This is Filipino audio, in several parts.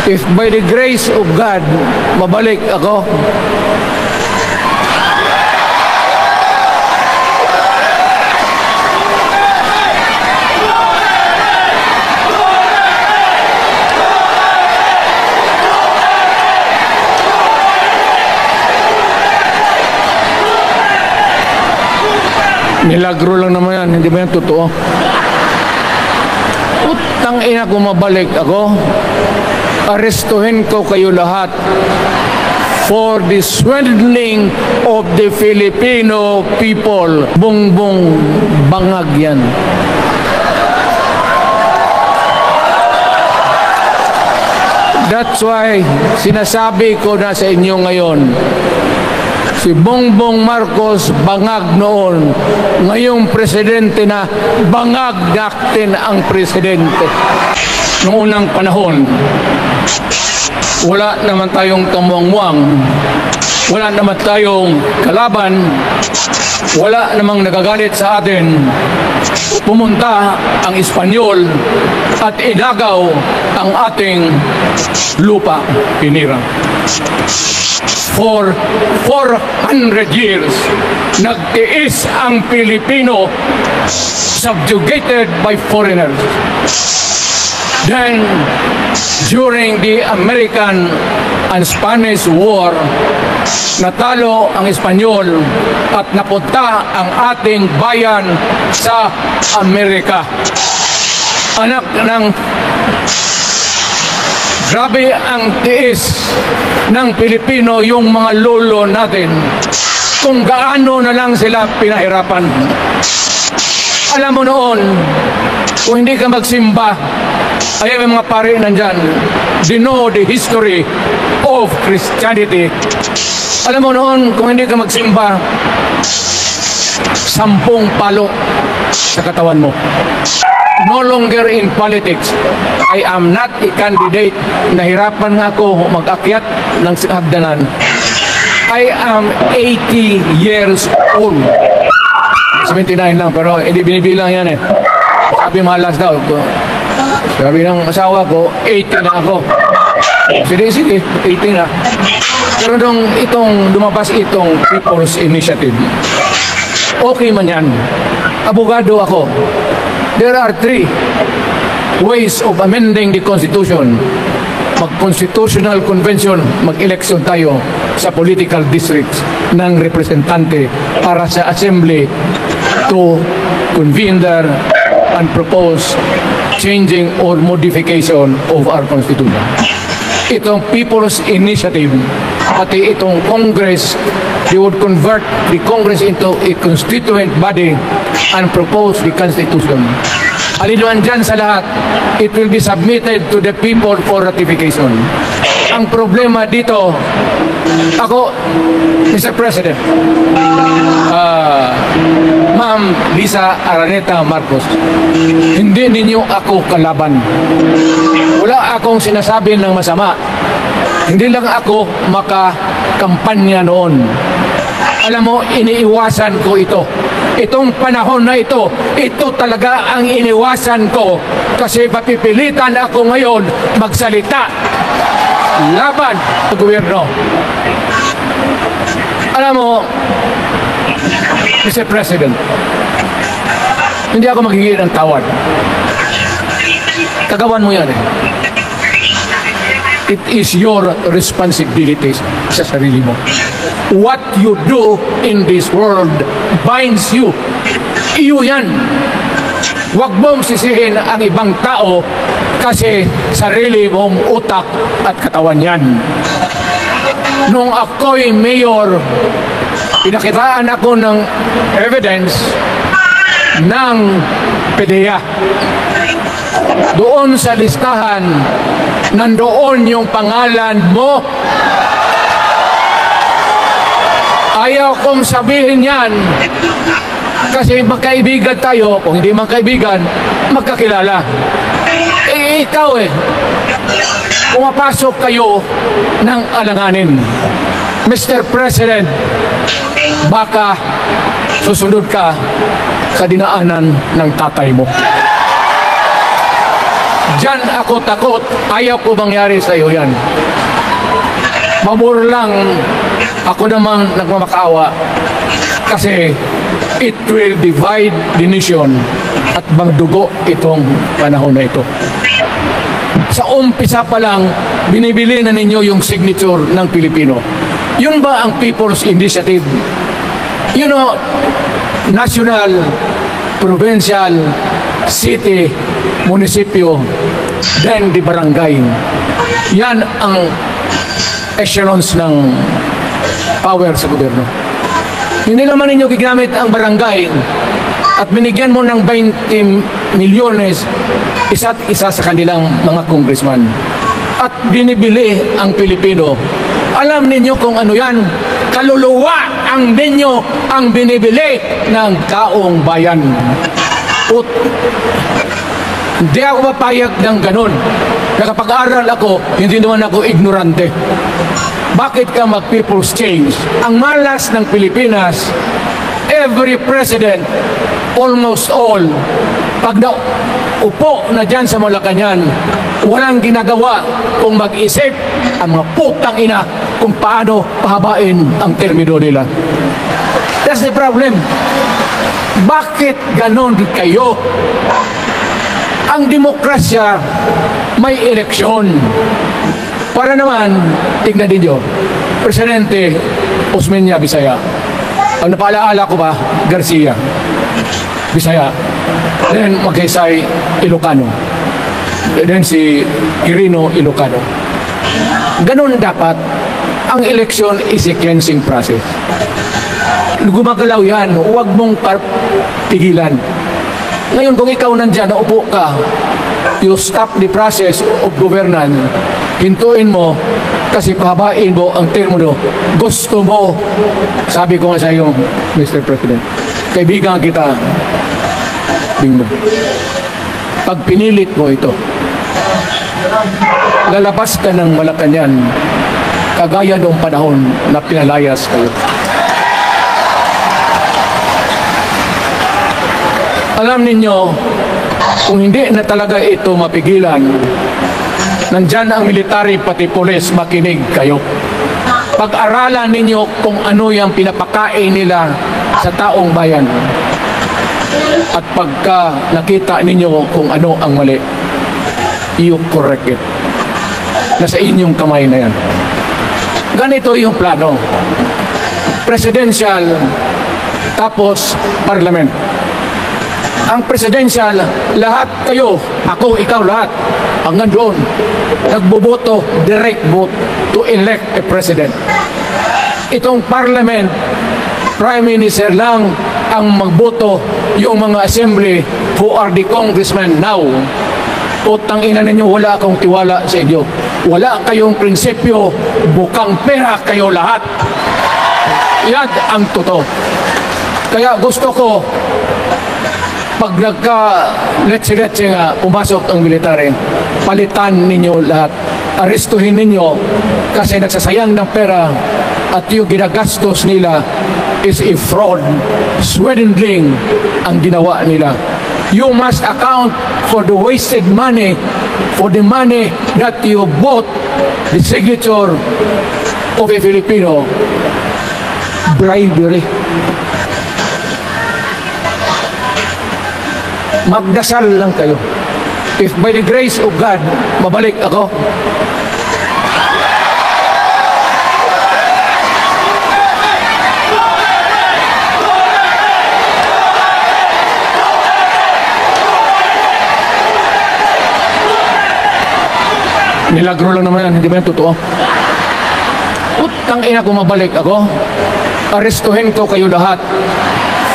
If by the grace of God, mabalik ako, milagro lang naman yan, hindi ba yan totoo? Utang ina kung mabalik ako, arestuhin ko kayo lahat for the swindling of the Filipino people. Bongbong bangag yan. That's why sinasabi ko na sa inyo ngayon, si Bongbong Marcos bangag noon, ngayong presidente na bangag natin ang presidente. Noong unang panahon, wala naman tayong kamuang-muang, wala naman tayong kalaban, wala namang nagagalit sa atin. Pumunta ang Espanyol at inagaw ang ating lupa, pinirang. For 400 years, nagtiis ang Pilipino, subjugated by foreigners. Then, during the American and Spanish War, natalo ang Espanyol at napunta ang ating bayan sa Amerika. Anak ng grabe ang tiis ng Pilipino, yung mga lolo natin, kung gaano na lang sila pinahirapan. Alam mo noon, kung hindi ka magsimba, ay may mga pare nandyan, they know the history of Christianity. Alam mo noon, kung hindi ka magsimba, 10 palo sa katawan mo. No longer in politics. I am not a candidate. Nahirapan nga ako mag-akyat ng hagdanan. I am 80 years old. 79 lang, pero hindi binibilang yan eh. Sabi malas daw. Sabi ng asawa ko, 80 na ako. Sige, 80 na. Pero nung lumabas itong People's Initiative, okay man yan. Abogado ako. There are 3 ways of amending the Constitution. Mag-constitutional convention, mag-election tayo sa political districts ng representante para sa assembly to convene there and propose changing or modification of our Constitution. Itong People's Initiative, pati itong Congress, they would convert the Congress into a constituent body and propose the Constitution. Alinuan dyan sa lahat, it will be submitted to the people for ratification. Ang problema dito, ako, Mr. President, Ma'am Lisa Araneta Marcos, hindi ninyo ako kalaban. Wala akong sinasabi ng masama. Hindi lang ako makakampanya noon. Alam mo, iniiwasan ko ito. Itong panahon na ito talaga ang iniwasan ko kasi papipilitan ako ngayon magsalita laban sa gobyerno. Alam mo, Mr. President, hindi ako magiging ng tawad. Kagawan mo yan eh. It is your responsibility sa sarili mo. What you do in this world binds you. Iyo yan. Huwag mong sisihin ang ibang tao kasi sarili mong utak at katawan yan. Nung ako'y mayor, pinakitaan ako ng evidence ng PDEA. Doon sa listahan, nandoon yung pangalan mo. Ayaw kong sabihin yan kasi magkaibigan tayo. Kung hindi magkaibigan, magkakilala. Eh, ikaw pumapasok kayo ng alanganin. Mr. President, baka susunod ka sa dinaanan ng tatay mo. Diyan ako takot. Ayaw ko mangyari sa iyo yan. Mabur lang ako namang nagmamakaawa kasi it will divide the nation at magdugo itong panahon na ito. Sa umpisa pa lang, binibili na ninyo yung signature ng Pilipino. Yun ba ang People's Initiative? You know, national, provincial, city, munisipyo, then the barangay. Yan ang echelons ng power sa gobyerno. Hindi naman ninyo gigamit ang barangay at binigyan mo ng 20 milyones isa't isa sa kanilang mga congressman. At binibili ang Pilipino. Alam ninyo kung ano yan? Kaluluwa ang ninyo ang binibili ng taong bayan. Hindi ako mapayag ng ganun. Nakapag-aral ako, hindi naman ako ignorante. Bakit ka mag-people's change? Ang malas ng Pilipinas, every president, almost all, pag upo na dyan sa Malacanang, walang ginagawa kung mag-isip ang mga putang ina kung paano pahabain ang termino nila. That's the problem. Bakit ganon kayo? Ang demokrasya may eleksyon. Para naman, tignan ninyo, Presidente Osmeña Bisaya. Ang napaalaala ko ba, Garcia, Bisaya. Then Magsaysay Ilocano. Then si Quirino Ilocano. Ganon dapat. Ang eleksyon is a cleansing process. Gumagalaw yan, huwag mong pigilan. Ngayon, kung ikaw nandyan, naupo ka, you stop the process of governance, hintuin mo, kasi pahabain mo ang termo mo. Gusto mo, sabi ko nga sa iyo, Mr. President, kaibigan kita, bingo. Pag pinilit mo ito, lalabas ka ng Malacanang, kagaya noong panahon na pinalayas kayo. Alam ninyo, kung hindi na talaga ito mapigilan, nandyan ang military pati pulis, makinig kayo. Pag-aralan ninyo kung ano yung pinapakain nila sa taong bayan. At pagka nakita ninyo kung ano ang mali, you correct it. Nasa inyong kamay na yan. Ganito yung plano. Presidential, tapos parliament. Ang presidential, lahat kayo, ako, ikaw, lahat, hanggang doon, nagboboto, direct vote to elect a president. Itong parliament, prime minister lang ang magboto, yung mga assembly who are the congressmen now. Putang ina ninyo, wala akong tiwala sa inyo. Wala kayong prinsipyo, bukang pera kayo lahat. Yan ang totoo. Kaya gusto ko, pag nagka-letse-letse nga pumasok ang military, palitan ninyo lahat. Arestuhin ninyo kasi nagsasayang ng pera at yung ginagastos nila is a fraud, swindling ang ginawa nila. You must account for the wasted money, for the money that you bought the signature of a Filipino. Bribery. Magdasal lang kayo. If by the grace of God, mabalik ako, nilagro lang naman yan, hindi ba yan totoo? Putang ina kung mabalik ako, arestuhin ko kayo lahat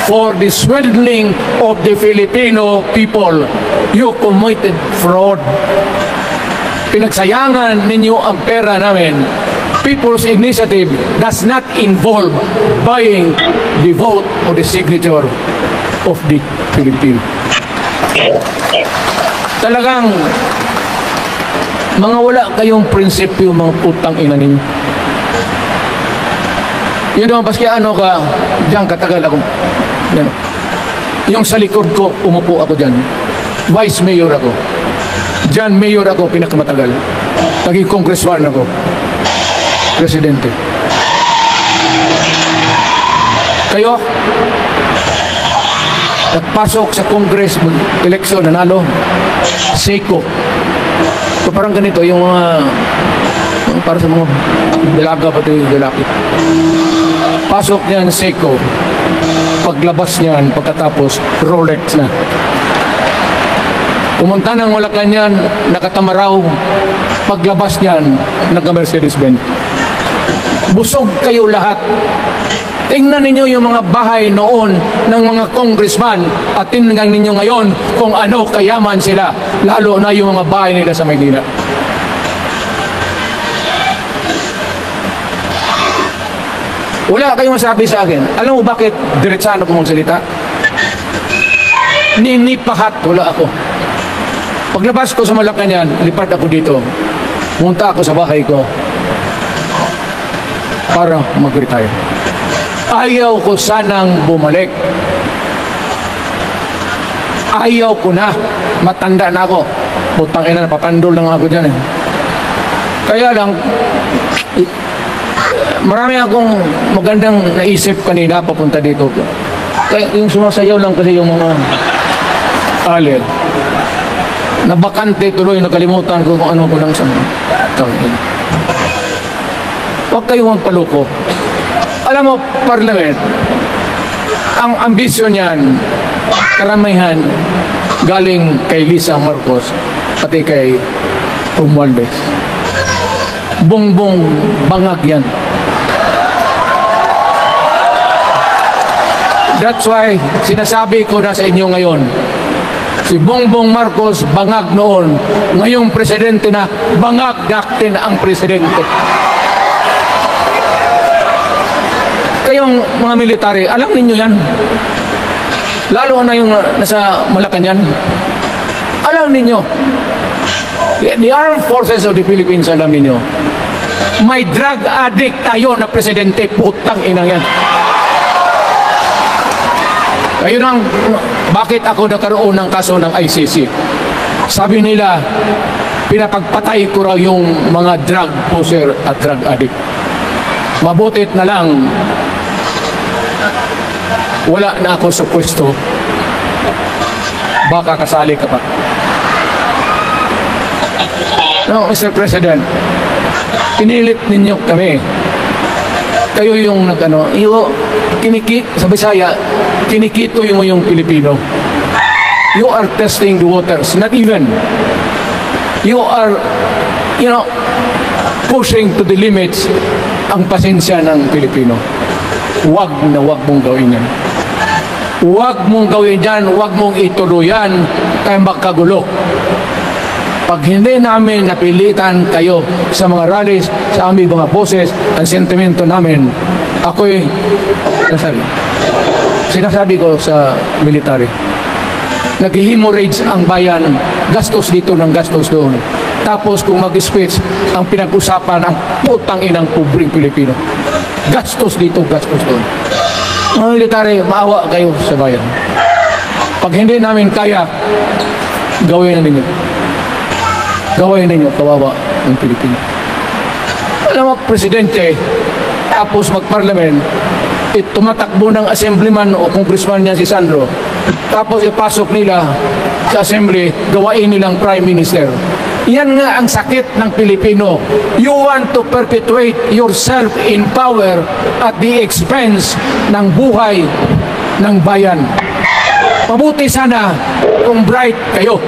for the swindling of the Filipino people. You committed fraud. Pinagsayangan ninyo ang pera namin. People's Initiative does not involve buying the vote or the signature of the Filipino. Talagang mga wala kayong prinsipyo, mga putang ina ninyo. Yun naman, paski ano ka, diyan katagal ako. Yan. Yung sa likod ko, umupo ako dyan. Vice Mayor ako. Diyan, mayor ako, pinakamatagal. Naging congressman ako. Presidente. Kayo, nagpasok sa Congress, eleksyon, nanalo, Seiko. So parang ganito, yung mga, para sa mga dalaga pa ito yung lalaki. Pasok niyan, Seiko. Paglabas niyan, pagkatapos, Rolex na. Pumunta ng Malacanang, nakatamaraw. Paglabas niyan, nagka-Mercedes-Benz. Busog kayo lahat. Tingnan ninyo yung mga bahay noon ng mga congressman at tingnan ninyo ngayon kung ano kayaman sila, lalo na yung mga bahay nila sa Maynila. Wala kayong masabi sa akin. Alam mo bakit diretsano ko mong salita? Ninipahat, wala ako. Paglabas ko sa Malacanang, lipat ako dito. Punta ako sa bahay ko para mag-retire. Ayaw ko sanang bumalik. Ayaw ko na. Matanda na ako. Putang ina, napapandol lang ako dyan eh. Kaya lang, marami akong magandang naisip kanina papunta dito. Kaya yung sumasayaw lang kasi yung mga alin. Nabakante tuloy, nakalimutan ko kung ano ko lang sa mga. Huwag kayong magpaluko. Alam mo, Parliament, ang ambisyon niyan, karamihan, galing kay Lisa Marcos, pati kay Romualdez. Bongbong bangag yan. That's why, sinasabi ko na sa inyo ngayon, si Bongbong Marcos bangag noon, ngayong presidente na, bangag natin ang presidente. Kayong mga military, alam ninyo yan. Lalo na yung nasa Malacanang. Alam ninyo, the Armed Forces of the Philippines, alam ninyo, may drug addict tayo na presidente, putang inang yan. Ayun ang, bakit ako nagkaroon ng kaso ng ICC? Sabi nila, pinapagpatay ko raw yung mga drug poser at drug addict. Mabutit na lang, wala na ako sa pwesto, baka kasali ka pa. No, Mr. President, pinilit ninyo kami. Kayo yung nag-ano, sa Bisaya, kinikito yung Pilipino. You are testing the waters, not even. You are, pushing to the limits ang pasensya ng Pilipino. Huwag na huwag mong gawin yan. Huwag mong gawin yan, huwag mong ituloy yan, kaya makagulo. Pag hindi namin napilitan kayo sa mga rallies, sa aming mga boses, ang sentimento namin, ako'y sinasabi ko sa military, nag-hemorrhage ang bayan, gastos dito ng gastos doon. Tapos kung mag-speech, ang pinag-usapan ang putang inang pobreng Pilipino. Gastos dito, gastos doon. Mga military, maawa kayo sa bayan. Pag hindi namin kaya, gawin na ninyo. Gawin ninyo, kawawa ng Pilipino. Alam mo, Presidente, tapos mag-Parliament, tumatakbo ng assemblyman o congressman niya si Sandro. Tapos ipasok nila sa assembly, gawain nilang prime minister. Yan nga ang sakit ng Pilipino. You want to perpetuate yourself in power at the expense ng buhay ng bayan. Mabuti sana kung bright kayo.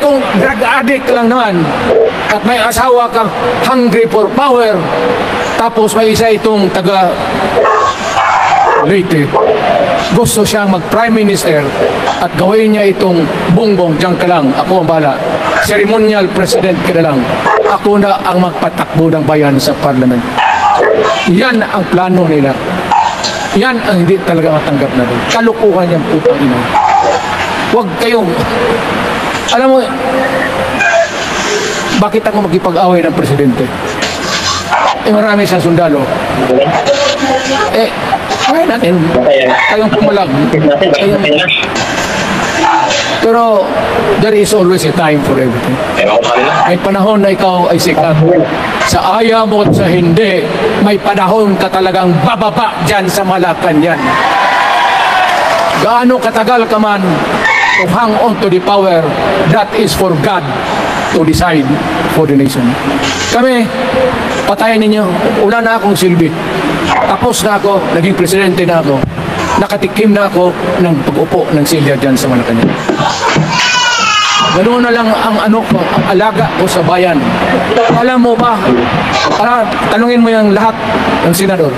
Kung drug addict lang naman at may asawa kang hungry for power, tapos may isa itong taga Leyte, gusto siyang mag-prime minister at gawin niya itong Bongbong, diyan ka lang, ako ang bahala. Ceremonial president ka na lang. Ako na ang magpatakbo ng bayan sa parliament. Yan ang plano nila. Yan ang hindi talaga matanggap natin. Kalukuhan yung putang ina. Huwag kayong, alam mo, bakit ako magkipag-away ng presidente? Marami sa sundalo. Kaya natin. Kayong pumalag. Pero there is always a time for everything. May panahon na ikaw ay sikat. Sa ayaw mo at sa hindi, may panahon ka talagang bababa dyan sa Malacanang. Gaano katagal ka man to hang on to the power, that is for God to decide for the nation. Kami, patayin ninyo, wala na akong silbi. Tapos na ako, naging presidente na ako. Nakatikim na ako ng pag-upo ng silya dyan sa Malacanang. Ganoon na lang ang ko, ang alaga ko sa bayan. Alam mo ba, tanungin mo yung lahat ng senador.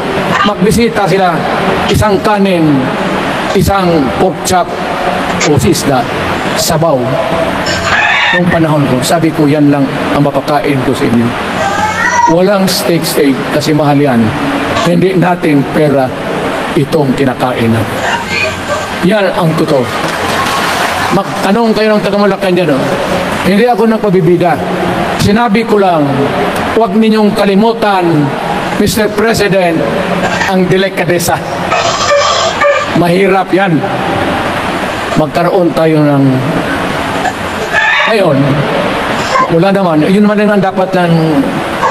Magbisita sila, isang kanin, isang pork chop, o sisda, sabaw. Noong panahon ko, sabi ko yan lang ang mapakain ko sa inyo. Walang steak kasi mahal yan. Hindi natin pera itong kinakain na. Yan ang totoo. Magtanong kayo ng taga-Malacanang dyan. Hindi ako nagpabibiga. Sinabi ko lang, huwag ninyong kalimutan, Mr. President, ang delikadesa. Mahirap yan. Magkaroon tayo ng... Ngayon, wala naman. Yun naman ang dapat ng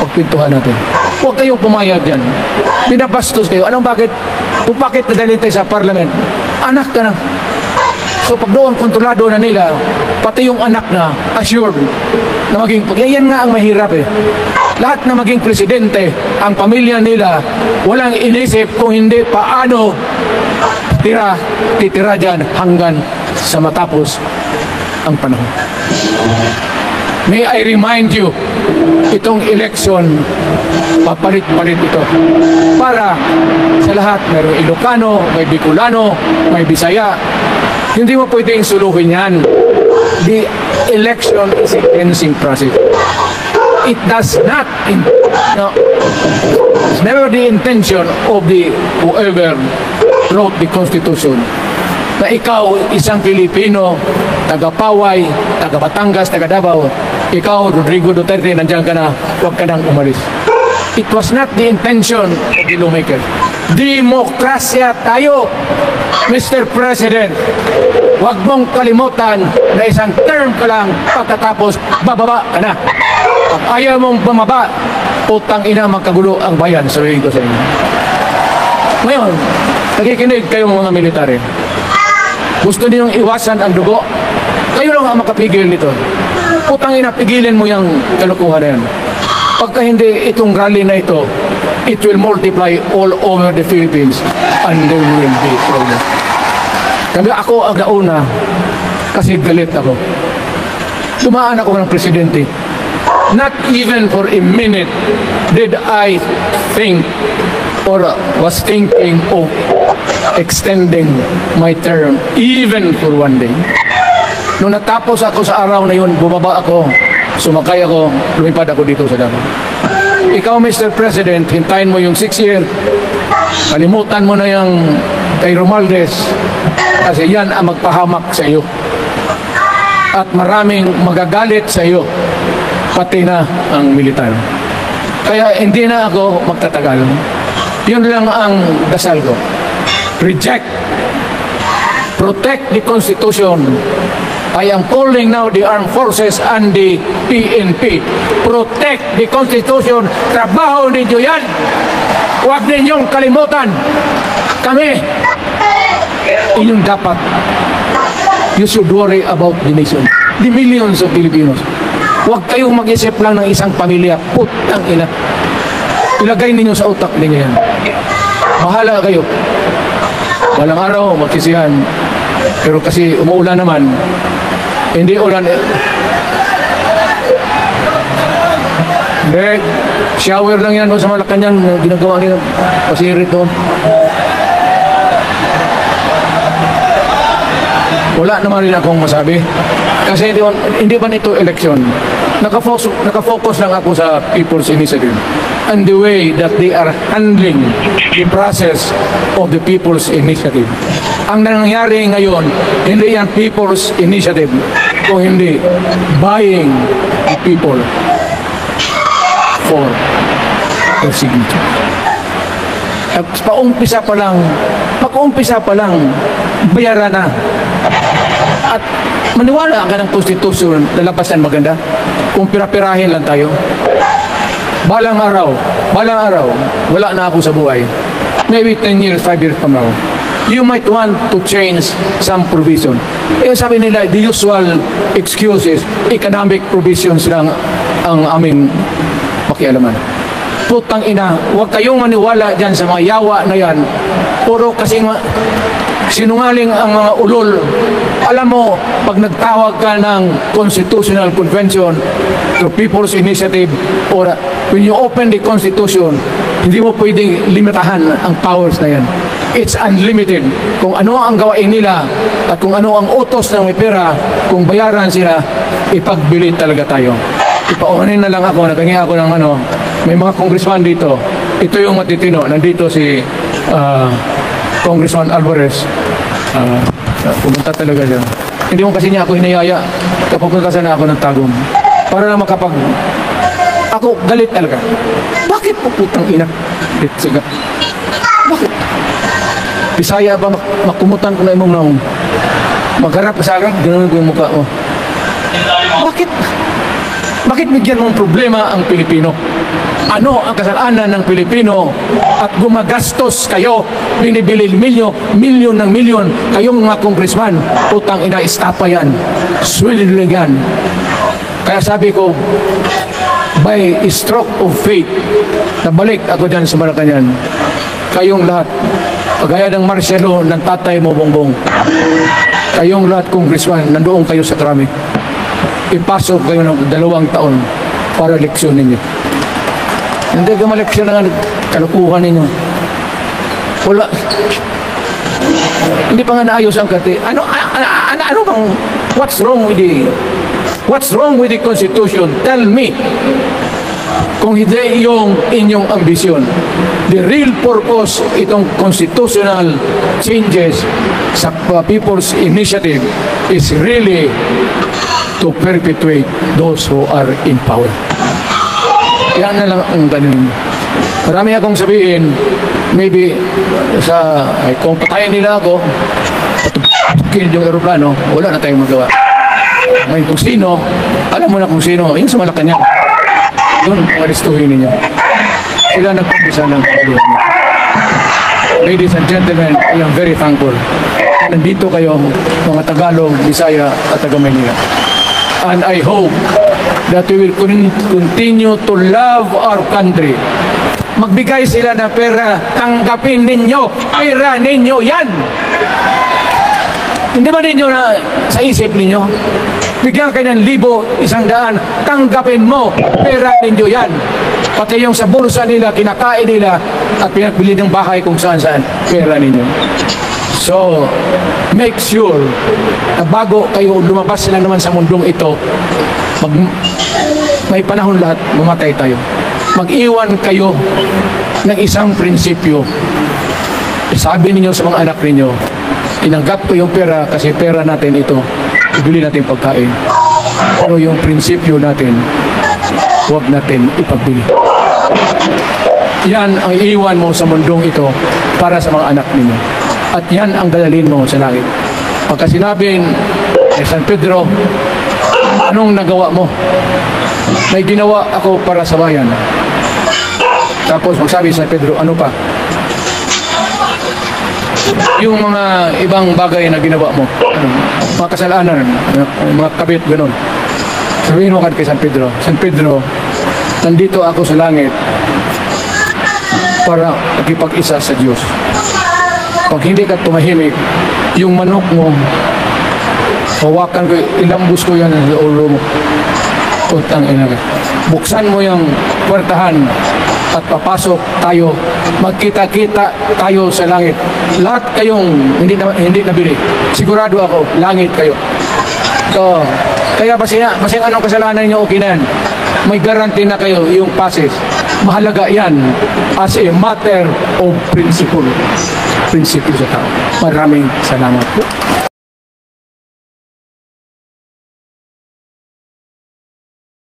pagpintuhan natin. Huwag kayong pumayag dyan. Binabastos kayo. Anong bakit? Kung bakit nadalhin tayo sa parliament? Anak ka na. So pag doon kontrolado na nila, pati yung anak na assured na maging... Yan nga ang mahirap eh. Lahat na maging presidente, ang pamilya nila, walang inisip kung hindi paano titira dyan hanggang sa matapos ang panahon. May I remind you, itong election, papalit-palit ito. Para sa lahat, mayroong Ilocano, may Bicolano, may Bisaya. Hindi mo pwedeng suluhin yan. The election is a cleansing process. It does not, it's never the intention of whoever wrote the Constitution na ikaw, isang Pilipino, taga-Paway, taga-Batangas, taga-Davao, ikaw, Rodrigo Duterte, nandiyan ka na, huwag ka nang umalis. It was not the intention of the lawmaker. Demokrasya tayo, Mr. President. Huwag mong kalimutan na isang term ka lang, pagkatapos bababa ka na. Pag ayaw mong bumaba, putang ina, magkagulo ang bayan, sabihin ko sa inyo. Ngayon, nakikinig kayo mga military. Gusto ninyong iwasan ang dugo? Kayo lang ang makapigil nito. Putang ina, pigilin mo yung kalukuhan na yan. Pagka hindi itong rally na ito, it will multiply all over the Philippines and there will be problem. Kaya ako ang nauna kasi galit ako. Dumaan ako ng presidente. Not even for a minute did I think or was thinking of extending my term even for one day. Nung natapos ako sa araw na yun, bumaba ako, sumakay ako, lumipad ako dito sa Davao. Ikaw, Mr. President, hintayin mo yung 6 year, kalimutan mo na yung kay Romualdez kasi yan ang magpahamak sa iyo. At maraming magagalit sa iyo, pati na ang militar. Kaya hindi na ako magtatagal. Yun lang ang dasal ko. Reject. Protect the Constitution. I am calling now the armed forces and the PNP. Protect the Constitution. Trabaho ninyo yan. Huwag ninyong kalimutan. Kami, inyong dapat. You should worry about the nation. The millions of Filipinos. Huwag kayong mag-isip lang ng isang pamilya. Putang ina. Ilagay ninyo sa utak ninyo yan. Mahala kayo. Walang araw, magsisihan. Pero kasi umuulan naman, hindi ulan. Hindi, shower lang yan sa Malacanang, ginagawa nila, pasirit doon. Wala naman rin akong masabi. Kasi hindi ba nito eleksyon? Nakafocus lang ako sa People's Initiative and the way that they are handling the process of the People's Initiative. Ang nangyayari ngayon, hindi yan People's Initiative o hindi buying the people for their signature. At paumpisa pa lang, bayaran na. At Maniwala ka ng konstitusyon na labasan maganda kung pirapirahin lang tayo. Balang araw, wala na ako sa buhay. Maybe 10 years, 5 years from now. You might want to change some provision. Eh sabi nila, the usual excuses, economic provisions lang ang aming pakialaman. Putang ina, huwag kayong maniwala dyan sa mga yawa na yan. Puro kasi sinungaling ang mga ulol. Alam mo, pag nagtawag ka ng Constitutional Convention to People's Initiative or when you open the Constitution, hindi mo pwedeng limitahan ang powers na yan. It's unlimited. Kung ano ang gawain nila at kung ano ang utos ng may pera, kung bayaran sila, ipagbili talaga tayo. Ipaunahin na lang ako, nagkangi ako ng may mga congressman dito. Ito yung matitino. Nandito si Congressman Alvarez. Pumunta talaga siya. Hindi mo kasi niya ako hinayaya. Kapupunta sana ako ng Tagum. Para na ako galit talaga. Bakit po putang ina? Bakit? Bisaya ba makumutan ko na imong naong? Magharap ka sa akin, ganoon ko yung mukha mo. Bakit? Bakit bigyan mong problema ang Pilipino? Ano ang kasalanan ng Pilipino at gumagastos kayo, binibili milyon ng milyon, kayong mga congressman, putang ina, istapa yan, swililigan. Kaya sabi ko, by stroke of fate, nabalik ako dyan sa Malacanang, kayong lahat, kagaya ng Marcelo ng tatay mo Bongbong, kayong lahat congressman, nandoon kayo sa Krami, ipasok kayo ng 2 taon para leksyon ninyo. Hindi ka maleksyon na kalukuhan ninyo. Wala. Hindi pa nga naayos ang kati. Ano bang, what's wrong with the Constitution? Tell me. Kung hindi yung inyong ambisyon. The real purpose itong constitutional changes sa People's Initiative is really to perpetuate those who are in power. Yan na lang ang tanong. Marami akong sabihin, maybe kung patayin nila ako, patukin yung aeroplano, wala na tayong magawa. Ngayon kung sino, alam mo na kung sino, yung sa Malacanang. Doon ang aristuhin ninyo. Sila nagpapisa ng kaluhan. Ladies and gentlemen, I am very thankful. Nandito kayo, mga Tagalog, Bisaya at Taga-Maynila. And I hope that we will continue to love our country. Magbigay sila ng pera, tanggapin ninyo. Pera ninyo yan. Hindi ba ninyo na sa isip ninyo? Bigyan kayo ng 1,000, 100, tanggapin mo. Pera ninyo yan. Pati yung sa bulsa nila, kinakain nila, at pinagpili ng bahay kung saan-saan, pera ninyo. So, make sure na bago kayo lumabas sila naman sa mundong ito, may panahon lahat, mamatay tayo. Mag-iwan kayo ng isang prinsipyo. Sabi ninyo sa mga anak ninyo, tinanggap ko yung pera kasi pera natin ito, ibili natin pagkain. Pero yung prinsipyo natin, huwag natin ipagbili. Yan ang iiwan mo sa mundong ito para sa mga anak ninyo. At yan ang dadalhin mo sa langit. Pagka sinabing, San Pedro, anong nagawa mo? May ginawa ako para sa bayan. Tapos magsabi San Pedro, ano pa? Yung mga ibang bagay na ginawa mo, mga kasalanan, mga kabit, gano'n. Sabihin mo kay San Pedro, nandito ako sa langit para makipag-isa sa Diyos. Pag hindi ka tumahimik, yung manok mo, hawakan ko, ilambus ko yan sa ulo mo. Utang ina ka. Buksan mo yung kwartahan at papasok tayo, magkita-kita tayo sa langit. Lahat kayong hindi nabili, sigurado ako, langit kayo. So, kaya basing anong kasalanan niyo, okay na yan. May guarantee na kayo yung passes. Mahalaga yan as a matter of principle. Prinsipyo sa tao. Maraming salamat po.